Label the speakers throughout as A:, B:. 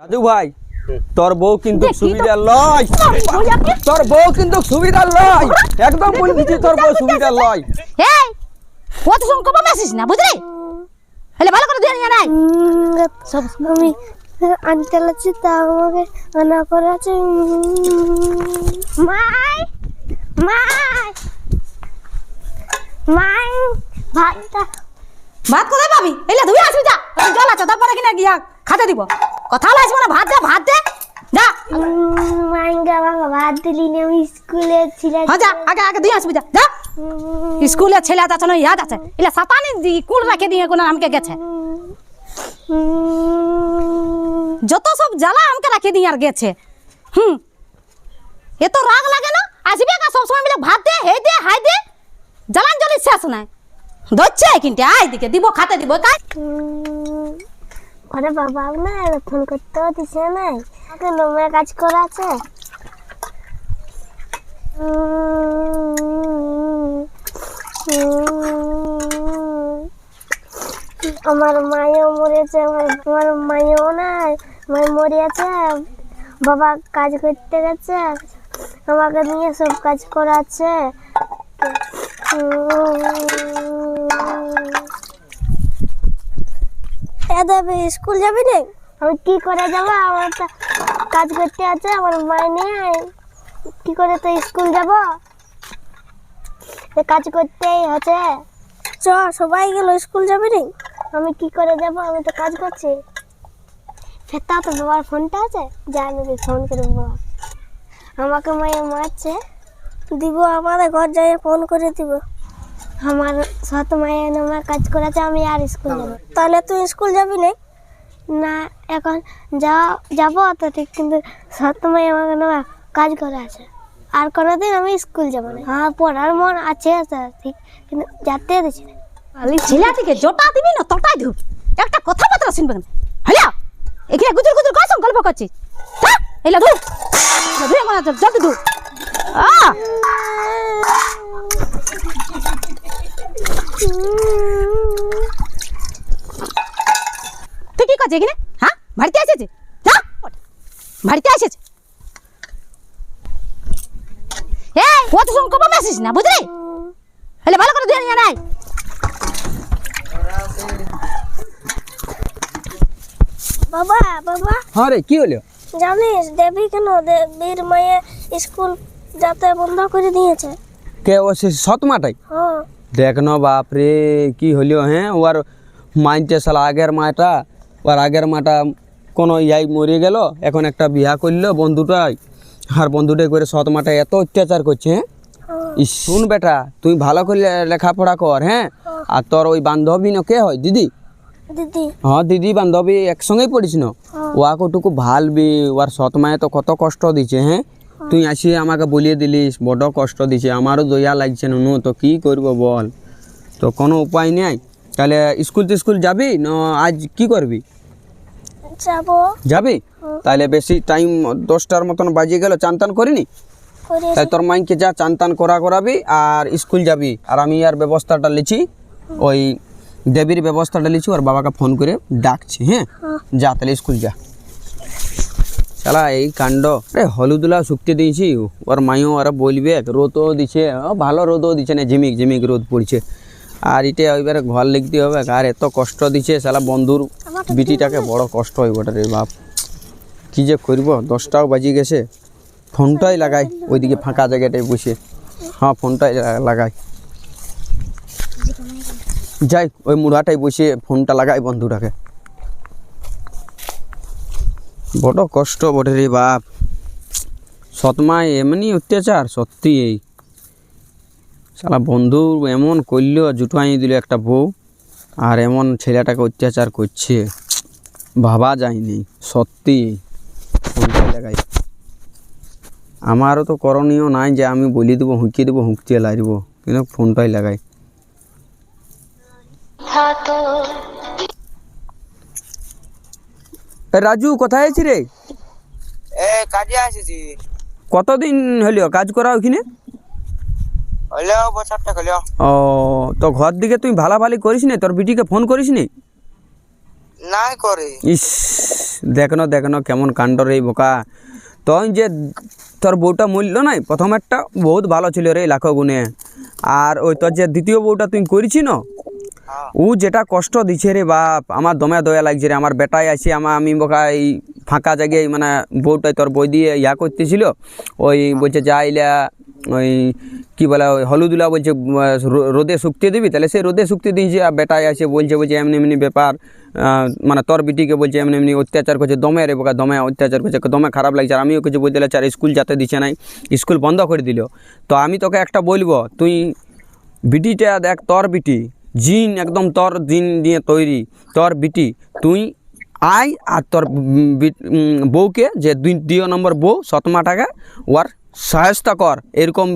A: রাজু ভাই তোর বউ কিন্তু সুবিধা লয়, তোর বউ কিন্তু সুবিধা লয়, একদম বলে দিচ্ছি তোর বউ সুবিধা লয়।
B: এই কত সময় কবা মেসেজ না বুঝলি? হলে ভালো করে দিয়ে নিয়ে নাই
C: সব আমি আনতে লাগছি তা আমাকে আনা করাছে। মাই মাই মাই ভাতটা
B: ভাত কোথায় পাবি? এলে ধুই আসবি যা, জল আছে তারপরে কিনা গিয়া খাতে দিব। কথা লাগছে না, ভাত দে ভাত দে যা।
C: মাইঙ্গা আমাকে ভাত দিলি না, আমি স্কুলে ছিলাম।
B: হ্যাঁ যা, আগে আগে দিয়ে আসবি যা যা। স্কুলে ছেলে আছে না ইয়াদ আছে, এলে সাতানি দি কুল রাখে দিয়ে কোন আমাকে গেছে। যত সব জ্বালা আমাকে রাখে দিয়ে আর গেছে। এত রাগ লাগে না? আসবি একা সব সময় মিলে ভাত দে হে দে হাই দে, জ্বালান জ্বলি শেষ নাই। ধরছে কিন্তু আই দিকে দিব খাতে দিব কাজ।
C: ওরে বাবা না ফোন করতেও দিছে না, ওকে নোংরা কাজ করা আছে। আমার মায়েও মরেছে, আমার মায়েও নাই, মায় মরিয়াছে, বাবা কাজ করতে গেছে, আমাকে নিয়ে সব কাজ করাচ্ছে। স্কুল যাবি না? আমি কি করে যাব? আমার তো কাজ করতে আছে, আমার মায় নেই, কি করে তো স্কুল যাব? কাজ করতেই হচ্ছে। চ সবাই গেল, স্কুল যাবি না? আমি কি করে যাব? আমি তো কাজ করছি। ফেরতা তো বাবার ফোনটা আছে, যা আমি ফোন করে বাবা আমাকে মায়ে মারছে দিব, আমাদের ঘর যাই ফোন করে দিব। আমার সৎ মায়ে আমার কাজ করেছে, আমি আর স্কুল যাব। তাহলে তুই স্কুল যাবি না? না এখন যাব তো ঠিক, কিন্তু সৎ মায়ে আমাকে নেওয়া কাজ করে আছে, আর কোনোদিন আমি স্কুল যাব না। হ্যাঁ পড়ার মন আছে ঠিক, কিন্তু যেতে দিচ্ছি না।
B: ছেলে থেকে জোটা দিবি না তটাই ধুপ, একটা কথাবার্তা শুনবে না। হ্যালো এখানে গুজুর গুজুর কাজ গল্প করছিস? এলা ধুপ ধুয়ে মনে জলদি ধুপ। তুই কি করছিস এখানে? হ্যাঁ বাড়িতে এসেছে, যা বাড়িতে এসেছে। এই কত সময় কবা মেসেজ না বুঝলি? হলে ভালো করে দিয়ে নিয়ে নাই।
C: বাবা বাবা
A: হ্যাঁ রে কি হলো?
C: জানিস দেবী কেন দেবীর মায়ে স্কুল যাতে বন্ধ করে দিয়েছে?
A: কে ও সে সৎমাটাই?
C: হ্যাঁ
A: দেখ না বাপ রে কি হলো। হ্যাঁ ওর মাইনতে সালা আগের মাটা, ওর আগের মাটা কোনো ইয়াই মরে গেল, এখন একটা বিয়া করলো বন্ধুটাই, আর বন্ধুটাই করে সৎমাটা এত অত্যাচার করছে। হ্যাঁ শুন বেটা, তুই ভালো করে লেখাপড়া কর। হ্যাঁ আর তোর ওই বান্ধবী না কে হয়? দিদি?
C: দিদি।
A: হ্যাঁ দিদি বান্ধবী একসঙ্গেই পড়িস না, ওয়াকটুকু ভালবি। ওর সৎমায়ে তো কত কষ্ট দিছে। হ্যাঁ তুই আসি আমাকে বলিয়ে দিলিস, বড় কষ্ট দিছে, আমারও দয়া লাগছে না, তো কি করব বল? তো কোনো উপায় নেই। তাহলে স্কুল যাবি না আজ কি করবি?
C: যাব।
A: যাবি? তাহলে বেশি টাইম 10টার মতন বাজিয়ে গেল, চান টান করিনি? তাই তোর মাইকে যা চান টান করাবি আর স্কুল যাবি। আর আমি আর ব্যবস্থাটা লিছি, ওই দেবীর ব্যবস্থাটা লিছি, ওর বাবাকে ফোন করে ডাকছি। হ্যাঁ যা তাহলে স্কুল যা। শালা এই কাণ্ড রে, হলুদুলা শুকতে দিয়েছি, ওর মাইও ওরা বলবে, রোদও দিছে, ভালো রোদও দিচ্ছে না, ঝিমিক ঝিমিক রোদ পড়ছে। আর এটা ওইবারে ঘর লিখতে হবে, আর এত কষ্ট দিচ্ছে শালা বন্ধুর বিটিটাকে, বড় কষ্ট হইব রে বাপ। কি যে করব, 10টাও বাজি গেছে। ফোনটাই লাগাই ওইদিকে ফাঁকা জায়গাটায় বসে। হ্যাঁ ফোনটাই লাগাই, যাই ওই মুড়াটাই বসে ফোনটা লাগাই বন্ধুটাকে। বড় কষ্ট বটে রে বাপ, সৎমায় এমনি অত্যাচার সত্যি। এই শালা বন্ধু এমন করলো, জুটাই দিল একটা বউ, আর এমন ছেলেটাকে অত্যাচার করছে, ভাবা যায়নি সত্যি। ফোনটাই লাগাই, আমারও তো করণীয় নাই যে আমি বলি দেবো, হুঁকিয়ে দেবো, হুঁকতে লাগব, কিন্তু ফোনটাই লাগাই। রাজু কোথায় আছিস রে?
D: কাজে আসেছি।
A: কতদিন হলো কাজ করা ওখানে?
D: হলো বছরটা হলো।
A: ও তো ঘর দিকে তুই ভালাভালি করিস নি? তোর বিটিকে ফোন করিস নি?
D: নাই করে।
A: ইস দেখনো দেখনো কেমন কাণ্ড রে বোকা। তুই যে তোর বউটা মূল্য নাই, প্রথমেরটা বহুত ভালো ছিল রে লাখো গুণে, আর ওই তোর যে দ্বিতীয় বউটা তুই করেছি না, ও যেটা কষ্ট দিছে রে বাপ, আমার দমে দয়া লাগছে রে। আমার বেটাই আছে, আমি বোকা এই ফাঁকা জায়গায় মানে বউটাই তোর বই দিয়ে ইয়া করতেছিল, ওই বলছে যা ইলা ওই কী বলে ওই হলুদুলা বলছে রোদে শুকতে দিবি, তাহলে সে রোদে শুকতে দিয়েছে। আর বেটাই আছে বলছে এমনি এমনি ব্যাপার, মানে তোর বিটিকে বলছে এমনি এমনি অত্যাচার করছে, দমে রে বোকা দমে অত্যাচার করছে, দমে খারাপ লাগছে। আর আমিও কিছু বলতে লাগছে, আর স্কুল যেতে দিচ্ছে নাই, স্কুল বন্ধ করে দিল। তো আমি তোকে একটা বলবো, তুই বিটিটা দেখ, তোর বিটি জিন একদম তোর জিন দিয়ে তৈরি, তোর বিটি তুই আয় আর তোর বউকে যে দ্বিতীয় নম্বর বউ সৎমাটাকে ওর সহায়তা কর। এরকম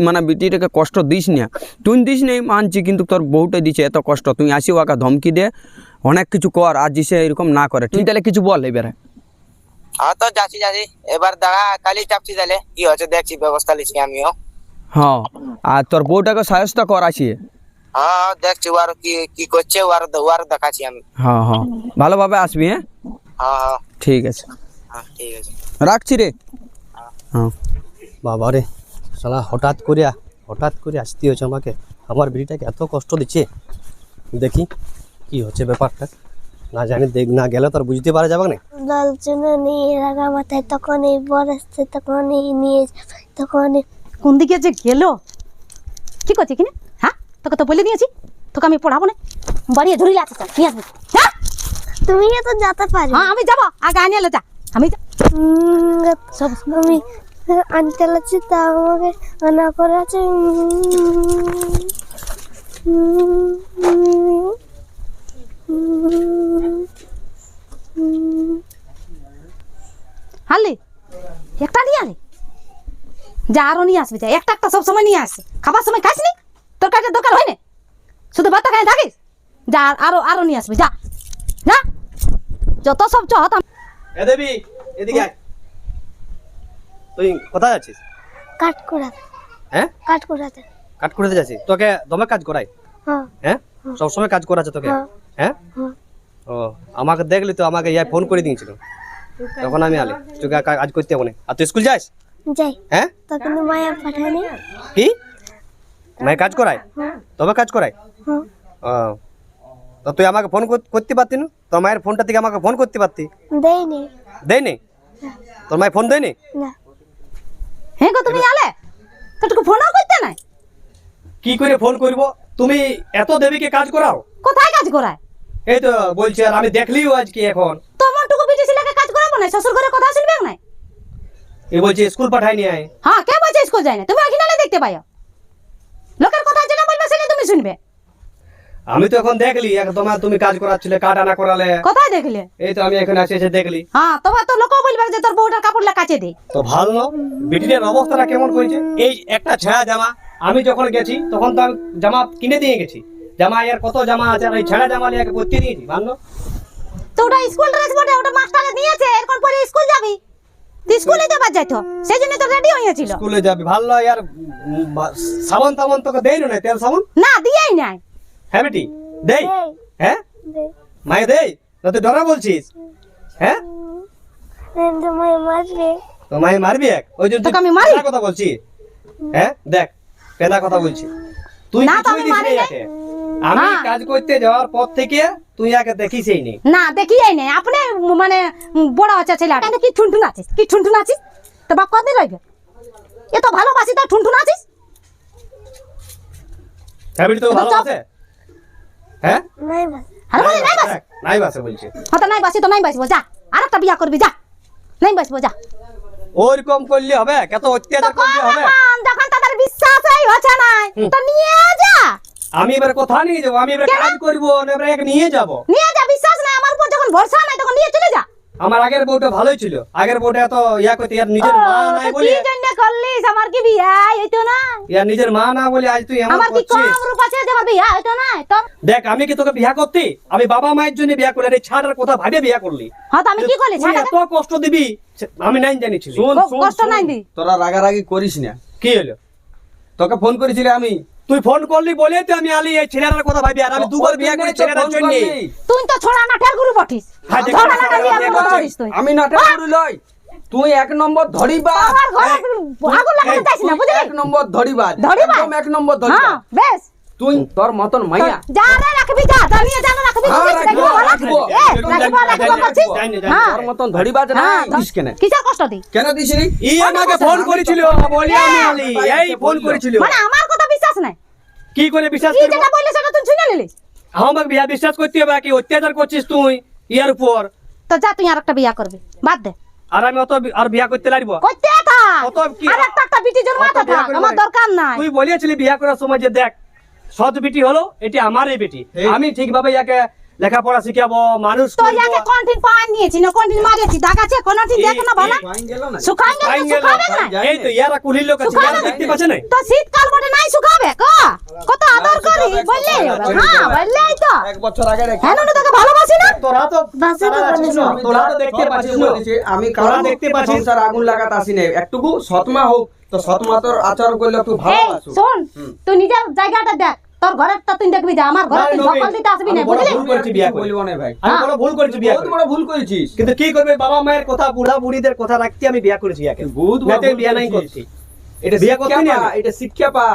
A: মানে বিটিটাকে কষ্ট দিস না, তুই দিস নেই মানছি, কিন্তু তোর বউটা দিচ্ছে এত কষ্ট, তুই আসি ওকে ধমকি দে, অনেক কিছু কর, আর যে সে এরকম না করে। তুই তাহলে কিছু বল এবারে।
D: হ্যাঁ তো যাচ্ছি এবার দাঁড়া, কালি চাপছি, তাহলে কি হচ্ছে দেখছি, ব্যবস্থা নিচ্ছি আমিও।
A: হ্যাঁ, আর তোর বউটাকে সহায়তা কর আসিয়ে।
D: হ্যাঁ দেখছি ওর কি করছে, ওর দেখাচ্ছি আমি।
A: হ্যাঁ হ্যাঁ, ভালোভাবে আসবি। হ্যাঁ
D: হ্যাঁ হ্যাঁ
A: ঠিক আছে,
D: হ্যাঁ ঠিক আছে,
A: রাখছি রে। হ্যাঁ
E: বাবা রে, শালা হঠাৎ করে আসতে হয়েছে আমাকে, আমার বিড়িটাকে এত কষ্ট দিচ্ছে। দেখি কি হচ্ছে ব্যাপারটা, না জানি না গেলে তো আর বুঝতে পারা যাবে না।
C: দশজনে নিয়ে রাগা মাথায় তখন এই বরসছে, তখন এই নিয়ে যাবে, তখন
B: কোন দিকে যে গেল, কি করছি কিনে? হ্যাঁ, তোকে তো বলে দিয়েছি তোকে আমি পড়াবো না, বাড়িয়ে ধরিলে আছে নিয়ে আসবি। হ্যাঁ
C: তুমি তো যেতে পারো।
B: হ্যাঁ আমি যাবো, আগে আনিয়ে যা, আমি
C: সব আমি আনতে লাগছি, তা আমাকে মানা করা আছে।
B: হারলি একটা নিয়ে আলে, যা আরো নিয়ে আসবি, যা একটা একটা সব সময় নিয়ে আসে, খাবার সময় খাসনি, তোর কাছে দরকার হয় না, শুধু ভাতটা খাই থাকিস, যা আরো আরো নিয়ে আসবি, যা যা, যত সব চহত।
E: এ দেবী, এদিকে আয়। তুই কোথায় যাচ্ছিস?
C: কাট করাতে।
E: হ্যাঁ,
C: কাট করাতে।
E: কাট করতে যাচ্ছিস? তোকে দমে কাজ করাই?
C: হ্যাঁ
E: হ্যাঁ, সবসময় কাজ করাচ্ছে তোকে?
C: হ্যাঁ।
E: হ্যাঁ,
C: হ্যাঁ।
E: ও আমাকে দেখলি তো, আমাকে ইয়া ফোন করে দিয়েছিল, তখন আমি আলি, তোকে কাজ করতে হবে না। আর তুই স্কুল যাস?
C: যাই।
E: হ্যাঁ,
C: তো কিন্তু মায়া পাঠায়নি।
E: কি মায়ের কাজ করাই? তবে কাজ করাই?
C: হ্যাঁ।
E: ও, তো তুই আমাকে ফোন করতে পারতি না? তোর মায়ের ফোনটা থেকে আমাকে ফোন করতে পারতি।
C: দেয়নি।
E: দেয়নি? তোর মায়ের ফোন দেয়নি?
C: না।
B: হ্যাঁ গো, তুমি আলে তোটুকু ফোনও করতে নাই?
E: কি করে ফোন করব? তুমি এত দেবীকে কাজ করাও?
B: কোথায় কাজ করায়?
E: এই তো বলছি, আর আমি দেখলিও আজকে এখন।
B: তোমার টুকু বিটি ছেলেকে কাজ করাবো না? শ্বশুর ঘরে কথা শুনবে না?
E: এই বলছি স্কুল পাঠাই নিয়ে আয়।
B: হ্যাঁ, কে বলছে স্কুল যায় না? তুমি এখানে দেখতে পাইও, লোকের কথা যেটা বলবে সেটা তুমি শুনবে।
E: আমি তো এখন দেখলি একদম তুমি কাজ করাচ্ছিলে, কাট আনা করালে।
B: কোথায় দেখলে?
E: এই তো আমি এখানে এসে দেখলি।
B: হ্যাঁ, তোমার তো লোক বলবে যে তোর বউটার কাপড় কাচে দে।
E: তো ভালো, বিটিটার অবস্থাটা কেমন করেছে। এই একটা ছেঁড়া জামা, আমি যখন গেছি তখন তো আমি জামা কিনে দিয়ে গেছি, জামা এর কত জামা আছে, আর এই ছেঁড়া জামা নিয়ে পরতে দিয়েছি। ভালো
B: তো ওটা স্কুল ড্রেস বটে, ওটা মাস্টারে দিয়েছে, এরকর পরে স্কুল যাবি, তুই স্কুলে যাবার যাইতো, সেই জন্য তো রেডি হয়েছিল।
E: স্কুলে যাবি ভালো, আর সাবান তাবান তোকে দেয় না? তেল সাবান
B: না দিয়েই নাই।
E: হ্যাঁ বেটি দেই?
C: দেই।
E: হ্যাঁ,
C: দেই।
E: মায়ে দেই না? তুই ডরা বলছিস? হ্যাঁ,
C: কিন্তু মায়া মারবে।
E: তো মায়ে মারবি এক, ওই জন্য
B: তোকে আমি মারি?
E: পেদা কথা বলছি। হ্যাঁ দেখ, পেদা কথা বলছি। তুই
B: না, তো
E: কিছুই
B: আমি
E: দিস
B: মারি
E: নি
B: নাই।
E: একে। আমি
B: হ্যাঁ।
E: কাজ করতে যাওয়ার পর থেকে তুই একে দেখিসই নি।
B: না দেখিয়েই নাই, আপনি মানে বড় হচ্ছে ছেলে, কি ঠুনঠুন আছিস, কি ঠুনঠুন আছিস, তো বাপ কদিন রইবে, এ তো ভালোবাসি তো ঠুনঠুন আছিস।
E: হ্যাঁ বেটি, তো ভালো আছে? হ্যাঁ,
C: নাই বাস।
B: আর বলে নাই বাস,
E: দেখ, নাই বাসে বলছে।
B: হ্যাঁ তো নাই বাসি তো নাই বাসবো, যা আর একটা বিয়া করবি, যা নাই বাসবো, যা।
E: ওইরকম করলে হবে? কত অত্যাচার করলে হবে?
B: যখন তাদের বিশ্বাসই হচ্ছে না, তো নিয়ে যা।
E: আমি এবার কোথা নিয়ে যাবো? আমি এবার কাজ করবো না, এবার একে নিয়ে যাবো?
B: নিয়ে যা, বিশ্বাস নাই আমার উপর, যখন ভরসা নাই তখন নিয়ে চলে যা।
E: আমার আগের বউটা ভালোই ছিল, আগের বউটা এত ইয়া করতে, আর নিজের মা নাই
B: তো
E: বলে,
B: কি জন্য করলিস? আমার কি বিয়া হইতো না?
E: ইয়ার নিজের মা না বলে আজ তুই এমন
B: আমার কি কম
E: করছিস।
B: রূপ আছে যে আমার বিয়া হইতো না? তো
E: দেখ, আমি কি তোকে বিয়া করতে? আমি বাবা মায়ের জন্য বিয়া করলি, আর এই ছাড়ার কথা ভাবে বিয়া করলি।
B: হ্যাঁ তো আমি কি করলি?
E: তুই
B: ছাড়া
E: এত কষ্ট দিবি আমি নাই জানিছিলি।
A: শোন শোন,
B: কষ্ট নাই দি।
A: তোরা রাগারাগি করিস না।
E: কি হলো?
A: তোকে ফোন করেছিলি আমি।
E: তুই ফোন করলি বলে তো আমি আলি এই ছেলেটার কথা ভাবি, আর আমি দুবার বিয়ে করি ছেলেটার জন্য।
B: তুই তো ছড়া নাটের গুরু বটিস।
E: হ্যাঁ, দেখ,
B: ছড়া
E: দেখ,
B: নাটা নিয়ে
E: দেখ,
B: এমন
E: দেখ,
B: করিস তুই।
A: আমি নাটের গুরু লই, তুই 1 নম্বর ধরিবা।
B: আমার ঘরে আগুন লাগাতে চাইছিস না, বুঝলি?
A: 1 নম্বর ধরিবা,
B: ধরিবা?
A: একদম 1 নম্বর ধরিবা।
B: হ্যাঁ, বেশ।
A: তুই তোর মতন মাইয়া।
B: যা রে রাখবি, যা নিয়ে যা না রাখবি,
A: হ্যাঁ,
B: বুঝিস,
A: রাখবো,
B: ভালো?
A: রাখবো।
B: এ, রাখবো করছিস? হ্যাঁ,
A: তোর মতন ধরিবা যে না
B: হ্যাঁ,
A: দিস কেন?
B: কিসের কষ্ট দি?
A: কেন দিছিস?
E: ই আমাকে ফোন করেছিল বলি আমি আলি, এই ফোন করেছিল।
B: মানে আমার কথা বিশ্বাস নাই।
E: কি করে বিশ্বাস
B: কি
E: করব?
B: যেটা বললি সেটা তুই শুনে নিলি।
E: আমাকে বিয়া বিশ্বাস করতে হবে কি? অত্যাচার করছিস তুই ইয়ার উপর,
B: তো যা তুই আরেকটা বিয়া করবি, বাদ দে।
E: আর আমি অত আর বিয়া করতে লাগবো?
B: করতে থাক।
E: কত কি-
B: আরেকটা একটা বিটি জন্মাতে
E: অত বিয়া
B: থাক,
E: করবো
B: আমার
E: না।
B: দরকার নাই।
E: তুই বলেছিলি বিয়া করার সময় যে দেখ সৎ বেটি হলো এটি আমারই বেটি, আমি ঠিকভাবে ইয়াকে লেখাপড়া শিখাবো, মানুষ
B: তো
E: করবো।
B: ইয়াকে কন্টিন পান নিয়েছি না কন্টিন মারিয়েছি, দাগাছে কোনটি দেখো না ভালো।
A: ফাইন গেল না?
B: শুকান গেল,
E: ফাইন গেল,
B: শুকাবে না।
E: এই তো ইয়ারা কুলির লোক আছে,
B: শুকাবে
E: ইয়ারা
B: না।
E: দেখতে পাচ্ছে না।
B: তো শীতকাল বটে নাই শুকাবে কত আদর করি বললে। হ্যাঁ বললেই তো
A: 1 বছর আগে রেখে
B: হ্যাঁ না তোকে ভালোবাসি না।
E: তোরা তো
C: বাসে তো
E: তারা আছিস
C: বলেছে।
E: না, তোরা তো দেখতে পাচ্ছিস না।
A: আমি
E: তোরা
A: কারণ
E: দেখতে পাচ্ছিস।
A: সংসার আগুন লাগাতে আসি না, একটুকু সৎমা হোক তো সৎমা তোর আচরণ করলে একটু
B: এই
A: ভালোবাসো।
B: শোন, তুই নিজের জায়গাটা দেখ, তোর ঘরেরটা তুই দেখবি, যা আমার ঘরে
E: না,
B: তুই
E: নবীন,
B: দখল দিতে আসবি না,
E: আমি বড়
B: বুঝলি?
E: ভুল করেছি বিয়া করে।
A: বলবো না ভাই,
E: আমি বড় ভুল করেছি বিয়া
A: বহুত
E: করে।
A: বড় ভুল করেছিস।
E: কিন্তু কি করবে, বাবা মায়ের কথা, বুড়া বুড়িদের কথা রাখতে আমি বিয়া করেছি ইয়াকে।
A: বহুত বড়
E: নাতে
A: ভুল
E: বিয়া নাই
A: করেছিস।
E: করছি।
A: এটা
E: বিয়ে
A: শিক্ষা
E: করতে নি
A: পা,
E: আমি।
A: এটা শিক্ষা পা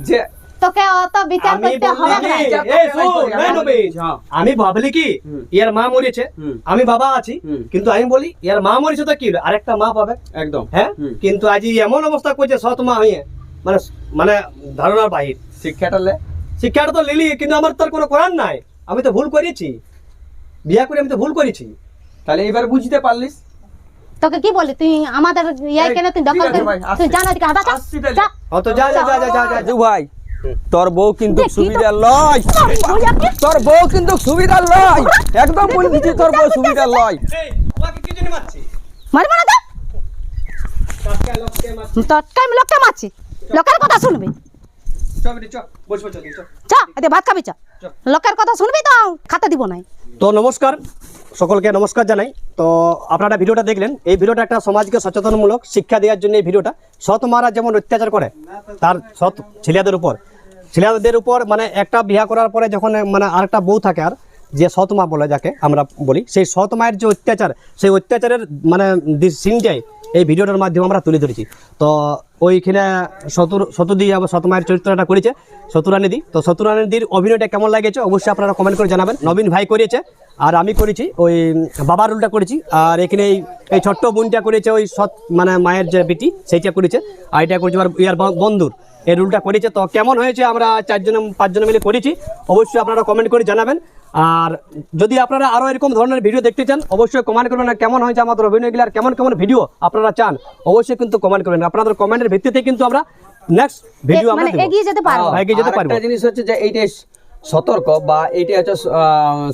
A: যে
B: তোকে অত বিচার
E: আমি
B: করতে হবে
E: বললি
B: না।
E: কি,
A: বিচার
E: এই
A: করতে নাই
E: শোন,
A: করি,
E: নাই
A: আমার
E: নবীন,
A: হ্যাঁ।
E: আমি ভাবলি কি
A: হুম।
E: ইয়ার মা মরেছে,
A: হুম।
E: আমি বাবা আছি,
A: হুম।
E: কিন্তু আমি বলি ইয়ার মা মরেছে তো কি হলো, আরেকটা মা পাবে,
A: একদম
E: হ্যাঁ।
A: হুম।
E: কিন্তু আজ এমন অবস্থা করছে সৎ মা হয়ে, মানে মানে ধারণার বাহির।
A: শিক্ষাটা লে
E: শিক্ষাটা তো লিলি, কিন্তু আমার তো আর কোনো করার নাই, আমি তো ভুল করেছি, বিয়া করে আমি তো ভুল করেছি।
A: তাহলে এবার বুঝতে পারলিস।
B: তোকে কি বলি, তুই আমাদের ইয়াই কেন তুই দখল
A: ঠিক আছে
B: করি,
A: ভাই,
B: তুই
A: আসছি।
B: জানা দিকে হাঁটা
A: আসছি তাহলে।
B: যা।
E: তো যা যা যা যা যা যা
A: রাজু ভাই, তোর বউ কিন্তু
B: দেখি তো।
A: সুবিধা লয়, তোর বউ কিন্তু সুবিধা লয়, একদম বলে দিচ্ছি তোর বউ সুবিধা লয়।
E: এই তোমাকে কি জন্য মারছি?
B: মারবো না তো,
E: টাটকা লোককে মারছি।
B: তৎকাল আমি লোককে মারছি, লোকের কথা শুনবি।
E: চ বেটি চ, বসবো চ, চ।
B: চা এতে ভাত খাবি, চা লোকের কথা শুনবি তো খাতে দিব নাই।
E: তো নমস্কার, সকলকে নমস্কার জানাই। তো আপনারা ভিডিওটা দেখলেন, এই ভিডিওটা একটা সমাজকে সচেতনমূলক শিক্ষা দেওয়ার জন্য এই ভিডিওটা। সৎ মারা যেমন অত্যাচার করে তার সৎ ছেলেদের উপর মানে একটা বিয়া করার পরে যখন মানে আরেকটা বউ থাকে, আর যে সৎ মা বলে যাকে আমরা বলি, সেই সৎ মায়ের যে অত্যাচার, সেই অত্যাচারের মানে সিনটাই এই ভিডিওটার মাধ্যমে আমরা তুলে ধরেছি। তো ওইখানে শতুদি আবার সৎ মায়ের চরিত্রটা করেছে শতুরানিদি। তো শতুরানিদির অভিনয়টা কেমন লাগেছে অবশ্যই আপনারা কমেন্ট করে জানাবেন। নবীন ভাই করেছে আর আমি করেছি ওই বাবার রোলটা করেছি, আর এখানে এই ছোট্ট বোনটা করেছে ওই সৎ মানে মায়ের যে বেটি সেইটা করেছে, আর এটা করেছে ইয়ার বন্ধুর এই রোলটা করেছে। তো কেমন হয়েছে আমরা 4-5 মিলে করেছি, অবশ্যই আপনারা কমেন্ট করে জানাবেন। আর যদি আপনারা আরও এরকম ধরনের ভিডিও দেখতে চান অবশ্যই কমেন্ট করবেন, না কেমন হয়েছে আমাদের অভিনয়গুলো আর কেমন কেমন ভিডিও আপনারা চান অবশ্যই কিন্তু কমেন্ট করবেন। আপনাদের কমেন্টের ভিত্তিতে কিন্তু আমরা নেক্সট ভিডিও আমরা
B: মানে
E: দেব।
B: এগিয়ে যেতে পারবো।
E: এগিয়ে যেতে
A: আর
E: পারবো।
A: একটা জিনিস হচ্ছে যে এইটা সতর্ক বা এইটা হচ্ছে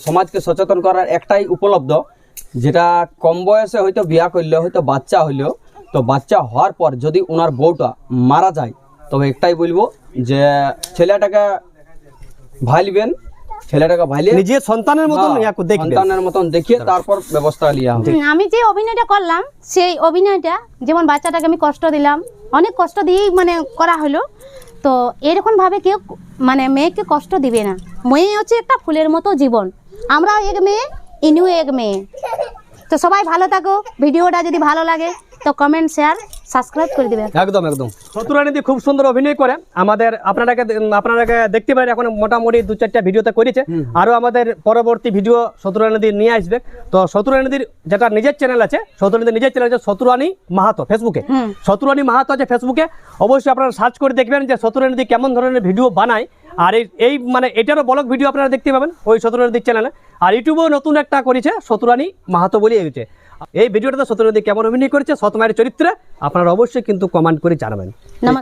A: সমাজকে সচেতন করার একটাই উপলব্ধ, যেটা কম বয়সে হয়তো বিয়া করলে হয়তো বাচ্চা হইলো, তো বাচ্চা হওয়ার পর যদি ওনার বউটা মারা যায় তবে একটাই বলবো যে ছেলেটাকে ভাইলবেন, ছেলেটাকে ভাইলে
E: নিজের সন্তানের মতন দেখবেন,
A: সন্তানের মতন দেখিয়ে তারপর ব্যবস্থা লিয়া হবে।
B: আমি যে অভিনয়টা করলাম সেই অভিনয়টা যেমন বাচ্চাটাকে আমি কষ্ট দিলাম, অনেক কষ্ট দিয়েই মানে করা হলো। তো এরকম ভাবে কেউ মানে মেয়েকে কষ্ট দিবে না। মেয়ে হচ্ছে একটা ফুলের মতো জীবন, আমরাও এক মেয়ে, ইনিও এক মেয়ে। তো সবাই ভালো থাকো, ভিডিওটা যদি ভালো লাগে তো কমেন্ট শেয়ার সাবস্ক্রাইব করে দিবে।
E: একদম একদম। শত্রুরানিদি খুব সুন্দর অভিনয় করে আমাদের, আপনারাকে দেখতে পারেন এখন মোটামুটি 2-4টা ভিডিওতে করেছে, আরও আমাদের পরবর্তী ভিডিও শত্রুরানিদি নিয়ে আসবে। তো শত্রুরানিদির যেটা নিজের চ্যানেল আছে, শত্রুরানিদির নিজের চ্যানেল আছে শত্রুরানি মাহাতো ফেসবুকে, শত্রুরানি মাহাতো আছে ফেসবুকে, অবশ্যই আপনারা সার্চ করে দেখবেন যে শত্রুরানিদি কেমন ধরনের ভিডিও বানায়। আর এই মানে এটারও ব্লগ ভিডিও আপনারা দেখতে পাবেন ওই শত্রুরানিদির চ্যানেলে। আর ইউটিউবেও নতুন একটা করেছে শত্রুরানি মাহাতো বলে এসেছে। এই ভিডিওটাতে শত্রুরানিদি কেমন অভিনয় করেছে সৎ মায়ের চরিত্রে আপনারা অবশ্যই কিন্তু কমেন্ট করে জানাবেন।
B: নমস্কার।